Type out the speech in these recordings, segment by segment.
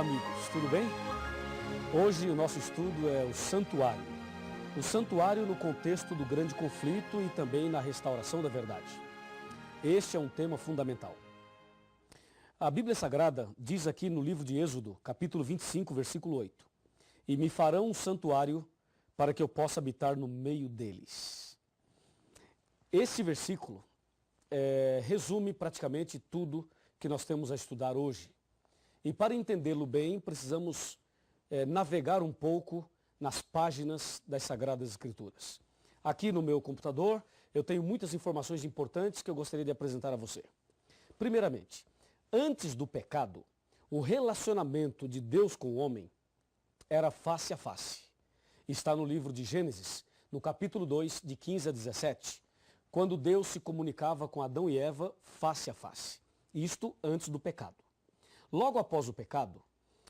Olá, amigos, tudo bem? Hoje o nosso estudo é o santuário. O santuário no contexto do grande conflito e também na restauração da verdade. Este é um tema fundamental. A Bíblia Sagrada diz aqui no livro de Êxodo, capítulo 25, versículo 8: E me farão um santuário para que eu possa habitar no meio deles. Esse versículo resume praticamente tudo que nós temos a estudar hoje. E para entendê-lo bem, precisamos navegar um pouco nas páginas das Sagradas Escrituras. Aqui no meu computador, eu tenho muitas informações importantes que eu gostaria de apresentar a você. Primeiramente, antes do pecado, o relacionamento de Deus com o homem era face a face. Está no livro de Gênesis, no capítulo 2, de 15 a 17, quando Deus se comunicava com Adão e Eva face a face. Isto antes do pecado. Logo após o pecado,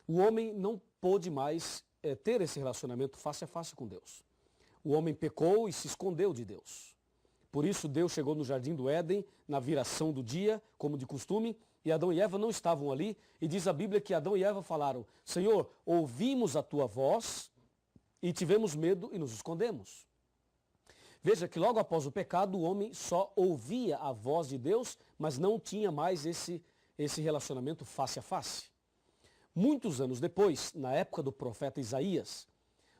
o homem não pôde mais ter esse relacionamento face a face com Deus. O homem pecou e se escondeu de Deus. Por isso Deus chegou no jardim do Éden, na viração do dia, como de costume, e Adão e Eva não estavam ali, e diz a Bíblia que Adão e Eva falaram: Senhor, ouvimos a tua voz e tivemos medo e nos escondemos. Veja que logo após o pecado, o homem só ouvia a voz de Deus, mas não tinha mais esse relacionamento face a face. Muitos anos depois, na época do profeta Isaías,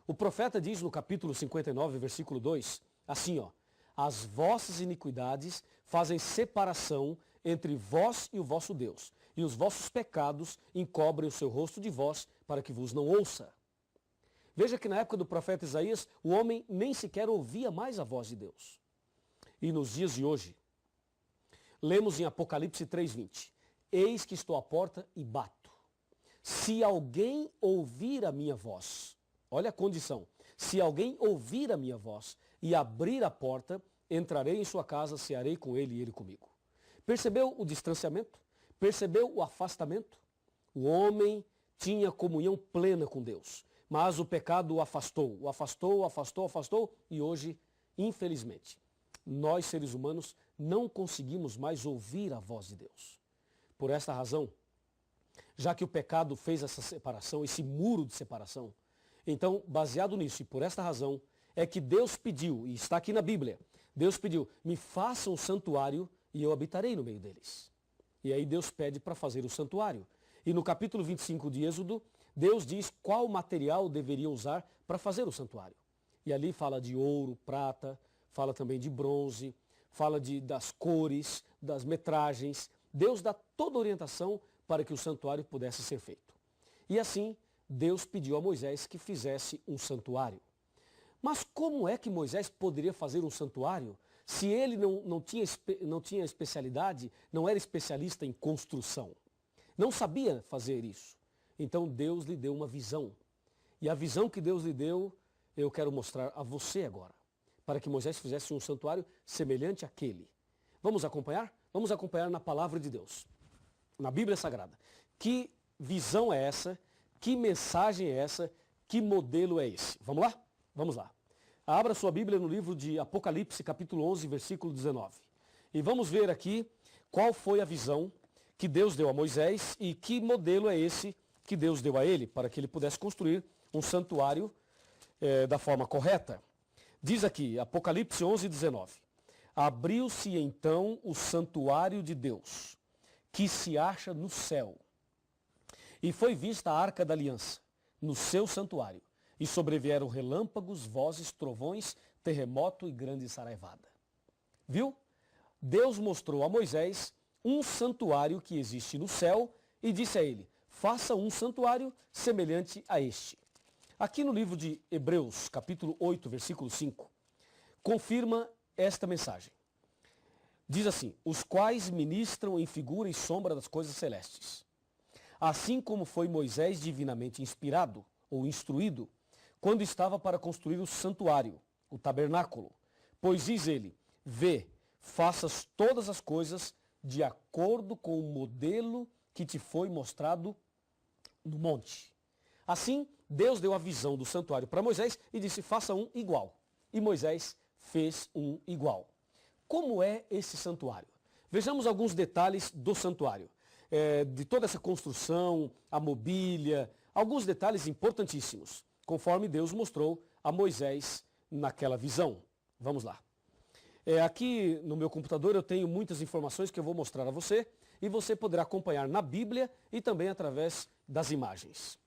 o profeta diz no capítulo 59, versículo 2, assim, ó: As vossas iniquidades fazem separação entre vós e o vosso Deus, e os vossos pecados encobrem o seu rosto de vós, para que vos não ouça. Veja que na época do profeta Isaías, o homem nem sequer ouvia mais a voz de Deus. E nos dias de hoje, lemos em Apocalipse 3:20, Eis que estou à porta e bato. Se alguém ouvir a minha voz, olha a condição, se alguém ouvir a minha voz e abrir a porta, entrarei em sua casa, cearei com ele e ele comigo. Percebeu o distanciamento? Percebeu o afastamento? O homem tinha comunhão plena com Deus, mas o pecado o afastou, e hoje, infelizmente, nós seres humanos não conseguimos mais ouvir a voz de Deus. Por esta razão, já que o pecado fez essa separação, esse muro de separação, então, baseado nisso e por esta razão, é que Deus pediu, e está aqui na Bíblia, Deus pediu: me faça um santuário e eu habitarei no meio deles. E aí Deus pede para fazer o santuário. E no capítulo 25 de Êxodo, Deus diz qual material deveria usar para fazer o santuário. E ali fala de ouro, prata, fala também de bronze, fala das cores, das metragens. Deus dá toda a orientação para que o santuário pudesse ser feito. E assim, Deus pediu a Moisés que fizesse um santuário. Mas como é que Moisés poderia fazer um santuário se ele não tinha especialidade, não era especialista em construção? Não sabia fazer isso. Então Deus lhe deu uma visão. E a visão que Deus lhe deu, eu quero mostrar a você agora, para que Moisés fizesse um santuário semelhante àquele. Vamos acompanhar? Vamos acompanhar na palavra de Deus, na Bíblia Sagrada. Que visão é essa? Que mensagem é essa? Que modelo é esse? Vamos lá? Vamos lá. Abra sua Bíblia no livro de Apocalipse, capítulo 11, versículo 19. E vamos ver aqui qual foi a visão que Deus deu a Moisés e que modelo é esse que Deus deu a ele, para que ele pudesse construir um santuário da forma correta. Diz aqui, Apocalipse 11, 19. Abriu-se então o santuário de Deus, que se acha no céu. E foi vista a arca da aliança, no seu santuário. E sobrevieram relâmpagos, vozes, trovões, terremoto e grande saraivada. Viu? Deus mostrou a Moisés um santuário que existe no céu e disse a ele: faça um santuário semelhante a este. Aqui no livro de Hebreus, capítulo 8, versículo 5, confirma esta mensagem. Diz assim: os quais ministram em figura e sombra das coisas celestes. Assim como foi Moisés divinamente inspirado ou instruído, quando estava para construir o santuário, o tabernáculo. Pois diz ele: vê, faças todas as coisas de acordo com o modelo que te foi mostrado no monte. Assim, Deus deu a visão do santuário para Moisés e disse: faça um igual. E Moisés fez um igual. Como é esse santuário? Vejamos alguns detalhes do santuário. de toda essa construção, a mobília, alguns detalhes importantíssimos, conforme Deus mostrou a Moisés naquela visão. Vamos lá. Aqui no meu computador eu tenho muitas informações que eu vou mostrar a você e você poderá acompanhar na Bíblia e também através das imagens.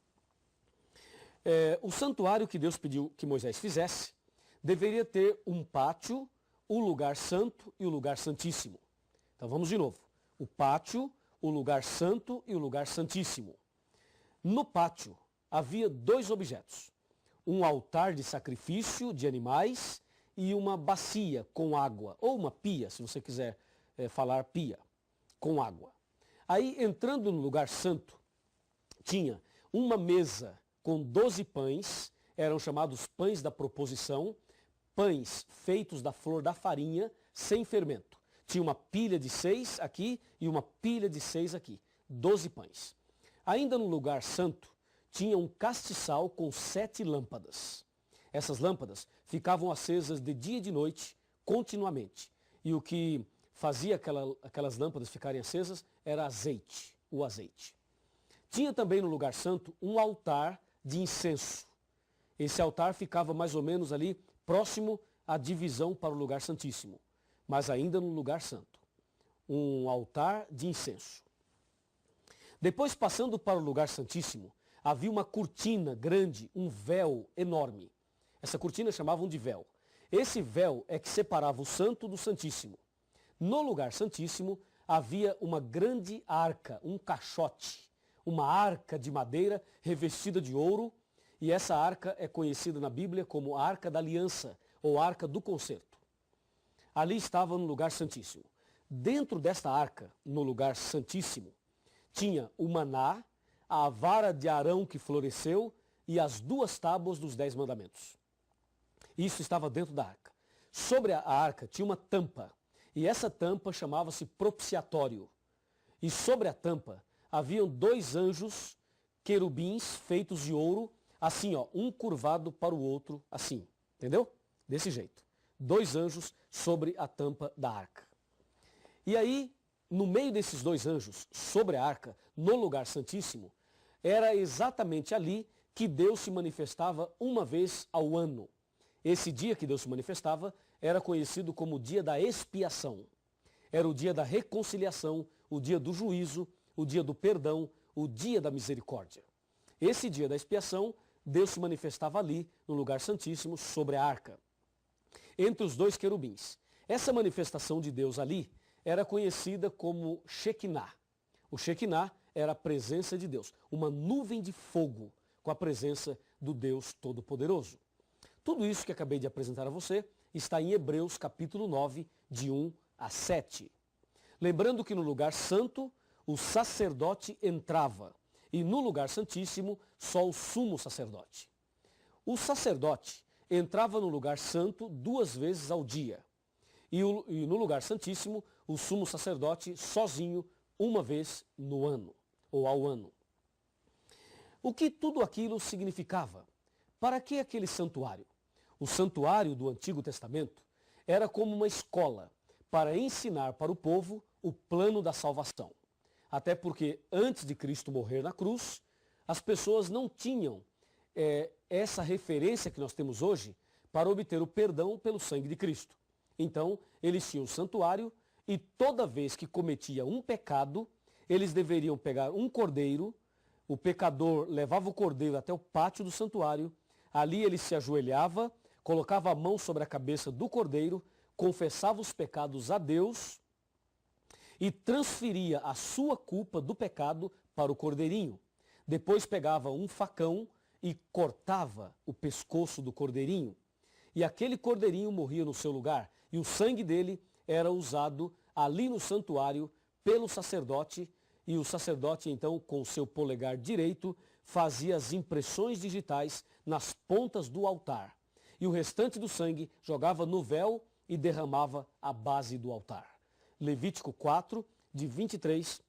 O santuário que Deus pediu que Moisés fizesse deveria ter um pátio, o lugar santo e o lugar santíssimo. Então vamos de novo. O pátio, o lugar santo e o lugar santíssimo. No pátio havia dois objetos. Um altar de sacrifício de animais e uma bacia com água, ou uma pia, se você quiser falar pia, com água. Aí, entrando no lugar santo, tinha uma mesa com 12 pães, eram chamados pães da proposição, pães feitos da flor da farinha, sem fermento. Tinha uma pilha de 6 aqui e uma pilha de 6 aqui, 12 pães. Ainda no lugar santo, tinha um castiçal com 7 lâmpadas. Essas lâmpadas ficavam acesas de dia e de noite, continuamente. E o que fazia aquelas lâmpadas ficarem acesas era azeite, o azeite. Tinha também no lugar santo um altar de incenso. Esse altar ficava mais ou menos ali próximo à divisão para o lugar santíssimo, mas ainda no lugar santo. Um altar de incenso. Depois, passando para o lugar santíssimo, havia uma cortina grande, um véu enorme. Essa cortina chamavam de véu. Esse véu é que separava o santo do santíssimo. No lugar santíssimo havia uma grande arca, um caixote, uma arca de madeira revestida de ouro, e essa arca é conhecida na Bíblia como a Arca da Aliança, ou Arca do Concerto. Ali estava no lugar santíssimo. Dentro desta arca, no lugar santíssimo, tinha o maná, a vara de Arão que floresceu e as 2 tábuas dos 10 mandamentos. Isso estava dentro da arca. Sobre a arca tinha uma tampa, e essa tampa chamava-se propiciatório. E sobre a tampa haviam 2 anjos querubins feitos de ouro, assim, ó, um curvado para o outro, assim, entendeu? Desse jeito. 2 anjos sobre a tampa da arca. E aí, no meio desses 2 anjos, sobre a arca, no lugar santíssimo, era exatamente ali que Deus se manifestava uma vez ao ano. Esse dia que Deus se manifestava era conhecido como o dia da expiação. Era o dia da reconciliação, o dia do juízo, o dia do perdão, o dia da misericórdia. Esse dia da expiação, Deus se manifestava ali, no lugar santíssimo, sobre a arca, entre os 2 querubins. Essa manifestação de Deus ali era conhecida como Shekinah. O Shekinah era a presença de Deus, uma nuvem de fogo com a presença do Deus Todo-Poderoso. Tudo isso que acabei de apresentar a você está em Hebreus capítulo 9, de 1 a 7. Lembrando que no lugar santo, o sacerdote entrava, e no lugar santíssimo, só o sumo sacerdote. O sacerdote entrava no lugar santo 2 vezes ao dia, e no lugar santíssimo, o sumo sacerdote sozinho, uma vez no ano, ou ao ano. O que tudo aquilo significava? Para que aquele santuário? O santuário do Antigo Testamento era como uma escola para ensinar para o povo o plano da salvação. Até porque antes de Cristo morrer na cruz, as pessoas não tinham essa referência que nós temos hoje para obter o perdão pelo sangue de Cristo. Então, eles tinham o santuário e toda vez que cometia um pecado, eles deveriam pegar um cordeiro, o pecador levava o cordeiro até o pátio do santuário, ali ele se ajoelhava, colocava a mão sobre a cabeça do cordeiro, confessava os pecados a Deus e transferia a sua culpa do pecado para o cordeirinho. Depois pegava um facão e cortava o pescoço do cordeirinho. E aquele cordeirinho morria no seu lugar. E o sangue dele era usado ali no santuário pelo sacerdote. E o sacerdote, então, com o seu polegar direito, fazia as impressões digitais nas pontas do altar. E o restante do sangue jogava no véu e derramava à base do altar. Levítico 4, de 23,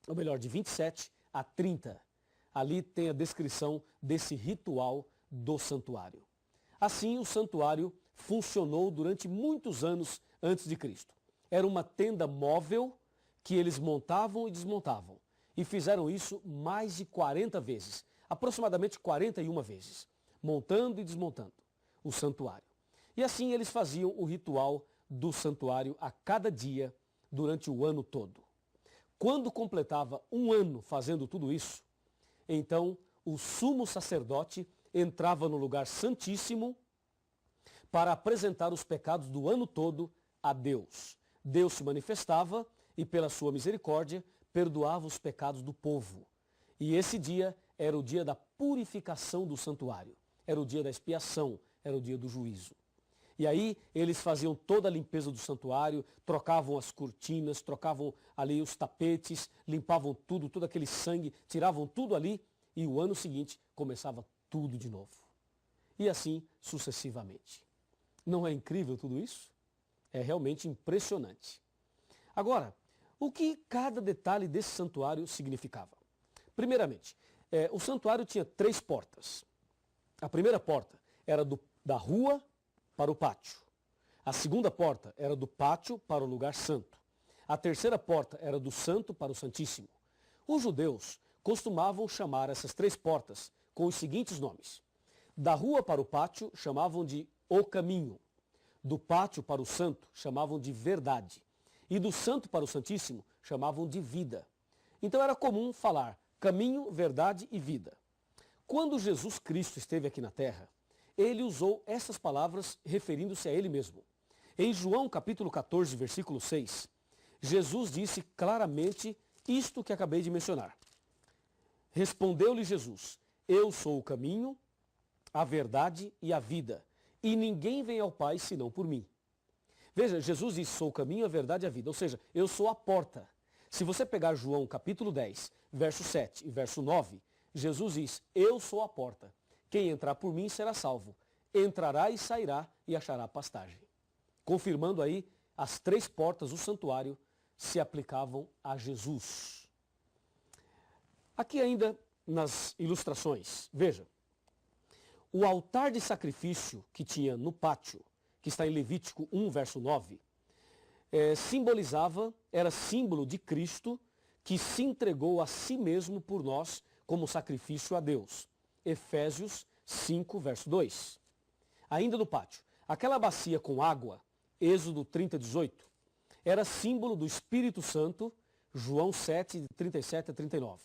ou melhor, de 27 a 30. Ali tem a descrição desse ritual do santuário. Assim, o santuário funcionou durante muitos anos antes de Cristo. Era uma tenda móvel que eles montavam e desmontavam. E fizeram isso mais de 40 vezes, aproximadamente 41 vezes, montando e desmontando o santuário. E assim eles faziam o ritual do santuário a cada dia durante o ano todo. Quando completava um ano fazendo tudo isso, então o sumo sacerdote entrava no lugar santíssimo para apresentar os pecados do ano todo a Deus. Deus se manifestava e, pela sua misericórdia, perdoava os pecados do povo. E esse dia era o dia da purificação do santuário, era o dia da expiação, era o dia do juízo. E aí eles faziam toda a limpeza do santuário, trocavam as cortinas, trocavam ali os tapetes, limpavam tudo, todo aquele sangue, tiravam tudo ali e o ano seguinte começava tudo de novo. E assim sucessivamente. Não é incrível tudo isso? É realmente impressionante. Agora, o que cada detalhe desse santuário significava? Primeiramente, o santuário tinha 3 portas. A primeira porta era da rua para o pátio. A segunda porta era do pátio para o lugar santo. A terceira porta era do santo para o santíssimo. Os judeus costumavam chamar essas 3 portas com os seguintes nomes. Da rua para o pátio chamavam de o caminho. Do pátio para o santo chamavam de verdade. E do santo para o santíssimo chamavam de vida. Então era comum falar caminho, verdade e vida. Quando Jesus Cristo esteve aqui na terra, ele usou essas palavras referindo-se a ele mesmo. Em João capítulo 14, versículo 6, Jesus disse claramente isto que acabei de mencionar. Respondeu-lhe Jesus, eu sou o caminho, a verdade e a vida, e ninguém vem ao Pai senão por mim. Veja, Jesus disse, sou o caminho, a verdade e a vida, ou seja, eu sou a porta. Se você pegar João capítulo 10, verso 7 e verso 9, Jesus diz, eu sou a porta. Quem entrar por mim será salvo. Entrará e sairá e achará pastagem. Confirmando aí, as 3 portas do santuário se aplicavam a Jesus. Aqui ainda nas ilustrações, veja, o altar de sacrifício que tinha no pátio, que está em Levítico 1, verso 9, era símbolo de Cristo que se entregou a si mesmo por nós como sacrifício a Deus. Efésios 5, verso 2. Ainda no pátio, aquela bacia com água, Êxodo 30, 18, era símbolo do Espírito Santo, João 7, de 37 a 39.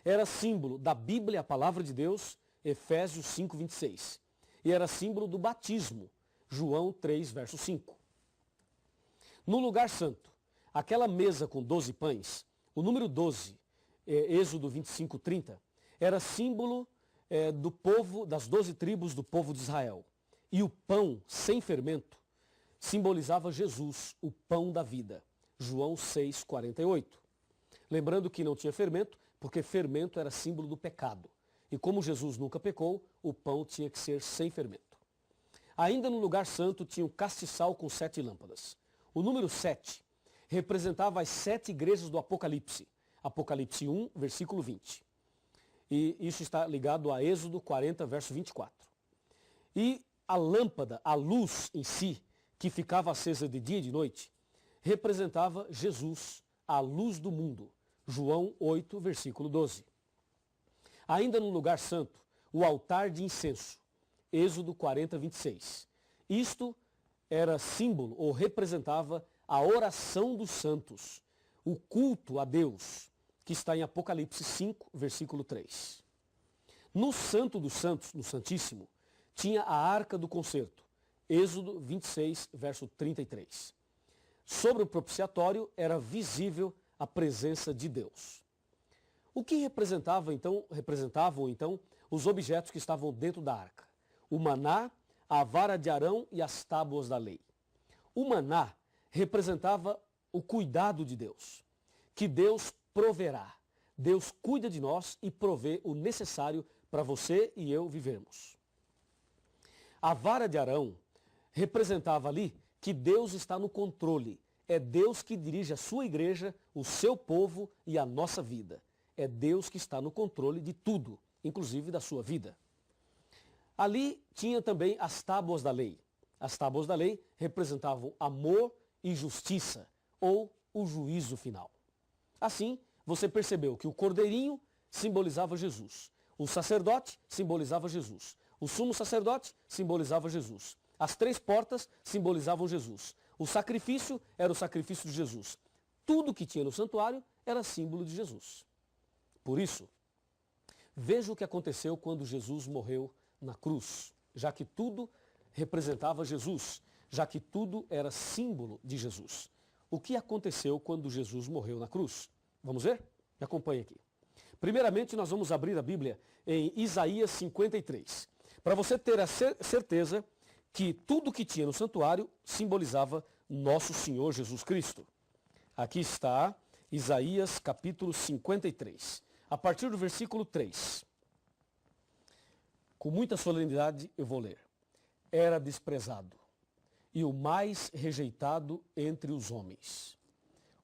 Era símbolo da Bíblia, a palavra de Deus, Efésios 5, 26. E era símbolo do batismo, João 3, verso 5. No lugar santo, aquela mesa com 12 pães, o número 12, Êxodo 25, 30, era símbolo do povo, das 12 tribos do povo de Israel. E o pão sem fermento simbolizava Jesus, o pão da vida. João 6, 48. Lembrando que não tinha fermento, porque fermento era símbolo do pecado. E como Jesus nunca pecou, o pão tinha que ser sem fermento. Ainda no lugar santo tinha um castiçal com 7 lâmpadas. O número 7 representava as 7 igrejas do Apocalipse. Apocalipse 1, versículo 20. E isso está ligado a Êxodo 40, verso 24. E a lâmpada, a luz em si, que ficava acesa de dia e de noite, representava Jesus, a luz do mundo. João 8, versículo 12. Ainda no lugar santo, o altar de incenso. Êxodo 40, 26. Isto era símbolo ou representava a oração dos santos, o culto a Deus, que está em Apocalipse 5, versículo 3. No Santo dos Santos, no Santíssimo, tinha a Arca do Concerto, Êxodo 26, verso 33. Sobre o propiciatório era visível a presença de Deus. O que representavam então os objetos que estavam dentro da arca? O maná, a vara de Arão e as tábuas da lei. O maná representava o cuidado de Deus, que Deus proverá. Deus cuida de nós e provê o necessário para você e eu vivermos. A vara de Arão representava ali que Deus está no controle. É Deus que dirige a sua igreja, o seu povo e a nossa vida. É Deus que está no controle de tudo, inclusive da sua vida. Ali tinha também as tábuas da lei. As tábuas da lei representavam amor e justiça, ou o juízo final. Assim, você percebeu que o cordeirinho simbolizava Jesus. O sacerdote simbolizava Jesus. O sumo sacerdote simbolizava Jesus. As 3 portas simbolizavam Jesus. O sacrifício era o sacrifício de Jesus. Tudo que tinha no santuário era símbolo de Jesus. Por isso, veja o que aconteceu quando Jesus morreu na cruz, já que tudo representava Jesus, já que tudo era símbolo de Jesus. O que aconteceu quando Jesus morreu na cruz? Vamos ver? Me acompanhe aqui. Primeiramente, nós vamos abrir a Bíblia em Isaías 53, para você ter a certeza que tudo que tinha no santuário simbolizava nosso Senhor Jesus Cristo. Aqui está Isaías capítulo 53, a partir do versículo 3. Com muita solenidade eu vou ler. Era desprezado e o mais rejeitado entre os homens,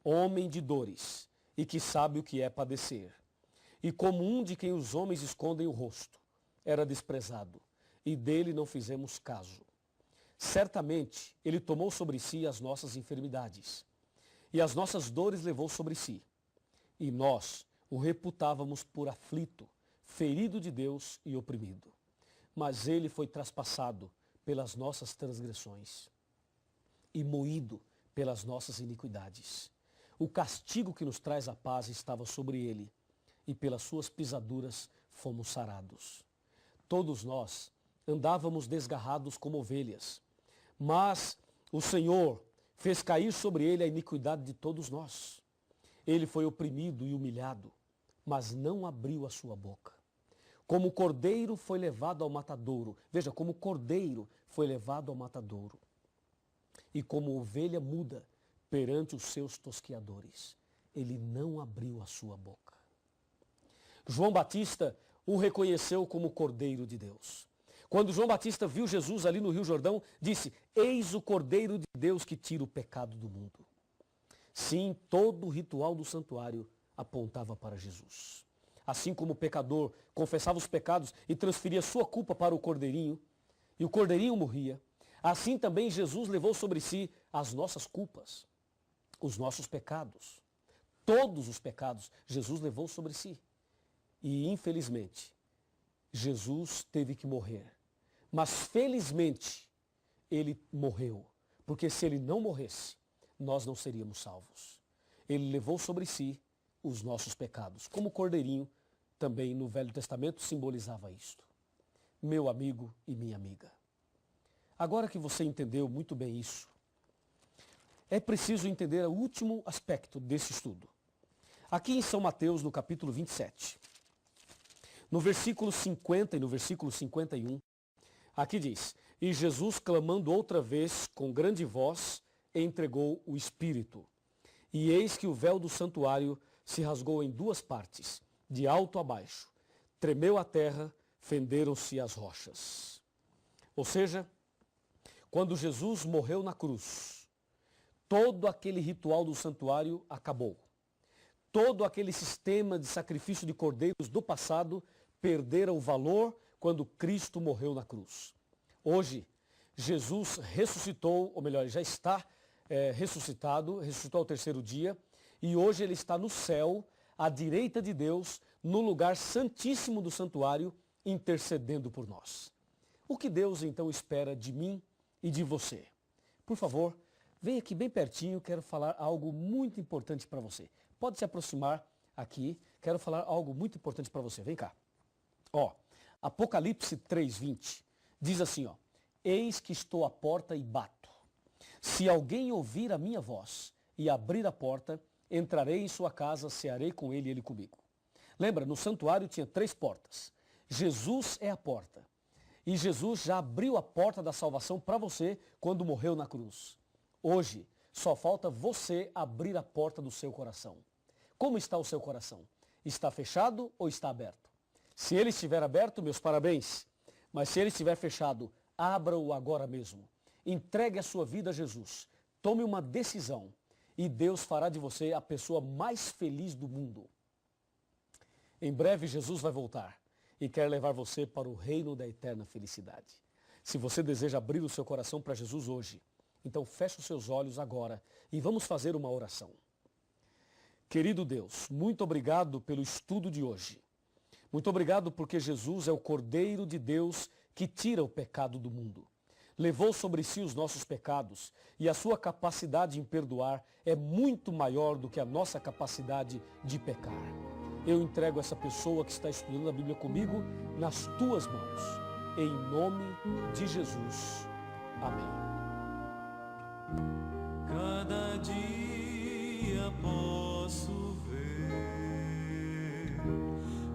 homem de dores e que sabe o que é padecer. E como um de quem os homens escondem o rosto, era desprezado e dele não fizemos caso. Certamente ele tomou sobre si as nossas enfermidades e as nossas dores levou sobre si. E nós o reputávamos por aflito, ferido de Deus e oprimido. Mas ele foi traspassado pelas nossas transgressões e moído pelas nossas iniquidades. O castigo que nos traz a paz estava sobre ele, e pelas suas pisaduras fomos sarados. Todos nós andávamos desgarrados como ovelhas, mas o Senhor fez cair sobre ele a iniquidade de todos nós. Ele foi oprimido e humilhado, mas não abriu a sua boca. Como cordeiro foi levado ao matadouro. Veja, como cordeiro foi levado ao matadouro. E como ovelha muda perante os seus tosqueadores. Ele não abriu a sua boca. João Batista o reconheceu como Cordeiro de Deus. Quando João Batista viu Jesus ali no Rio Jordão, disse: eis o Cordeiro de Deus que tira o pecado do mundo. Sim, todo o ritual do santuário apontava para Jesus. Assim como o pecador confessava os pecados e transferia sua culpa para o Cordeirinho, e o Cordeirinho morria, assim também Jesus levou sobre si as nossas culpas, os nossos pecados. Todos os pecados Jesus levou sobre si. E, infelizmente, Jesus teve que morrer. Mas, felizmente, ele morreu. Porque se ele não morresse, nós não seríamos salvos. Ele levou sobre si os nossos pecados. Como o cordeirinho, também no Velho Testamento, simbolizava isto. Meu amigo e minha amiga. Agora que você entendeu muito bem isso, é preciso entender o último aspecto desse estudo. Aqui em São Mateus, no capítulo 27, no versículo 50 e no versículo 51, aqui diz: e Jesus, clamando outra vez com grande voz, entregou o Espírito. E eis que o véu do santuário se rasgou em 2 partes, de alto a baixo. Tremeu a terra, fenderam-se as rochas. Ou seja, quando Jesus morreu na cruz, todo aquele ritual do santuário acabou. Todo aquele sistema de sacrifício de cordeiros do passado perdera o valor quando Cristo morreu na cruz. Hoje, Jesus ressuscitou, ou melhor, já está ressuscitado, ressuscitou ao 3º dia, e hoje ele está no céu, à direita de Deus, no lugar santíssimo do santuário, intercedendo por nós. O que Deus então espera de mim e de você? Por favor, vem aqui bem pertinho, quero falar algo muito importante para você. Pode se aproximar aqui, quero falar algo muito importante para você. Vem cá. Apocalipse 3:20 diz assim, eis que estou à porta e bato. Se alguém ouvir a minha voz e abrir a porta, entrarei em sua casa, cearei com ele e ele comigo. Lembra, no santuário tinha 3 portas. Jesus é a porta. E Jesus já abriu a porta da salvação para você quando morreu na cruz. Hoje, só falta você abrir a porta do seu coração. Como está o seu coração? Está fechado ou está aberto? Se ele estiver aberto, meus parabéns. Mas se ele estiver fechado, abra-o agora mesmo. Entregue a sua vida a Jesus. Tome uma decisão e Deus fará de você a pessoa mais feliz do mundo. Em breve Jesus vai voltar e quer levar você para o reino da eterna felicidade. Se você deseja abrir o seu coração para Jesus hoje, então feche os seus olhos agora e vamos fazer uma oração. Querido Deus, muito obrigado pelo estudo de hoje. Muito obrigado porque Jesus é o Cordeiro de Deus que tira o pecado do mundo. Levou sobre si os nossos pecados e a sua capacidade em perdoar é muito maior do que a nossa capacidade de pecar. Eu entrego essa pessoa que está estudando a Bíblia comigo nas tuas mãos. Em nome de Jesus. Amém. Cada dia posso ver,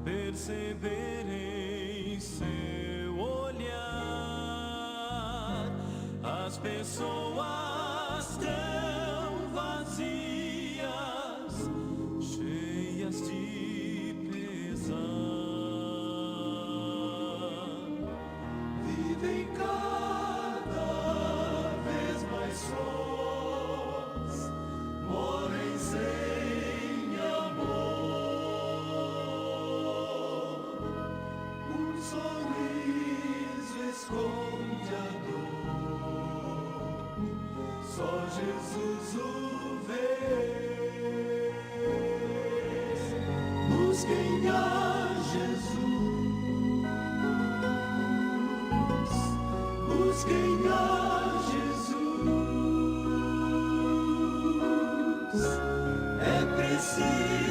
perceber em seu olhar as pessoas tão vazias, cheias de pesar, vivem cada vez mais sós, morrem sem amor. Um sorriso esconde a dor, só Jesus o vê. Busquem a Jesus, busquem a Jesus. É preciso